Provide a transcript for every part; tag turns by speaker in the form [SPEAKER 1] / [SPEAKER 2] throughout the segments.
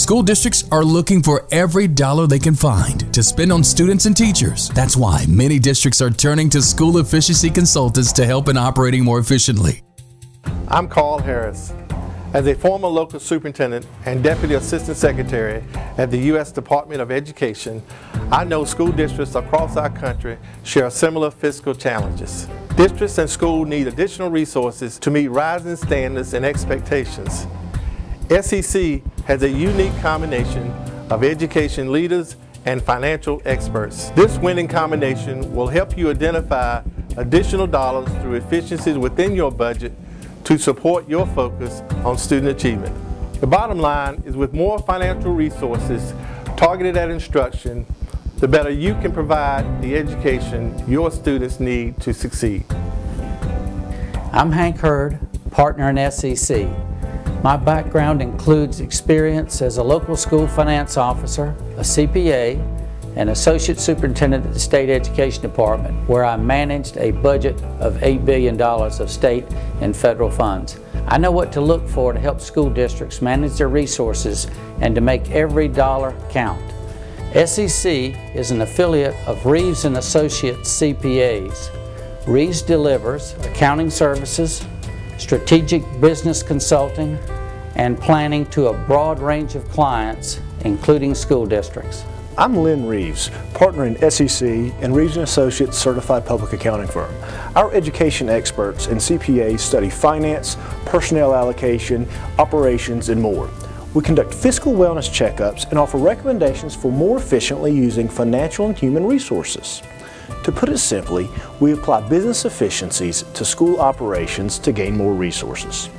[SPEAKER 1] School districts are looking for every dollar they can find to spend on students and teachers. That's why many districts are turning to school efficiency consultants to help in operating more efficiently.
[SPEAKER 2] I'm Carl Harris. As a former local superintendent and deputy assistant secretary at the U.S. Department of Education, I know school districts across our country share similar fiscal challenges. Districts and schools need additional resources to meet rising standards and expectations. SEC has a unique combination of education leaders and financial experts. This winning combination will help you identify additional dollars through efficiencies within your budget to support your focus on student achievement. The bottom line is, with more financial resources targeted at instruction, the better you can provide the education your students need to succeed.
[SPEAKER 3] I'm Hank Hurd, partner in SEC. My background includes experience as a local school finance officer, a CPA, and associate superintendent at the State Education Department, where I managed a budget of $8 billion of state and federal funds. I know what to look for to help school districts manage their resources and to make every dollar count. SEC is an affiliate of Reeves & Associates CPAs. Reeves delivers accounting services, strategic business consulting, and planning to a broad range of clients, including school districts.
[SPEAKER 4] I'm Lynn Reeves, partner in SEC and Reeves & Associates Certified Public Accounting Firm. Our education experts and CPAs study finance, personnel allocation, operations, and more. We conduct fiscal wellness checkups and offer recommendations for more efficiently using financial and human resources. To put it simply, we apply business efficiencies to school operations to gain more resources.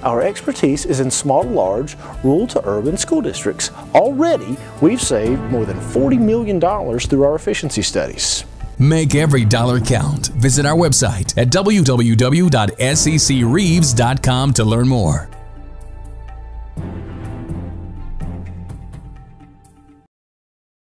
[SPEAKER 4] Our expertise is in small to large, rural to urban school districts. Already, we've saved more than $40 million through our efficiency studies.
[SPEAKER 1] Make every dollar count. Visit our website at www.secreeves.com to learn more.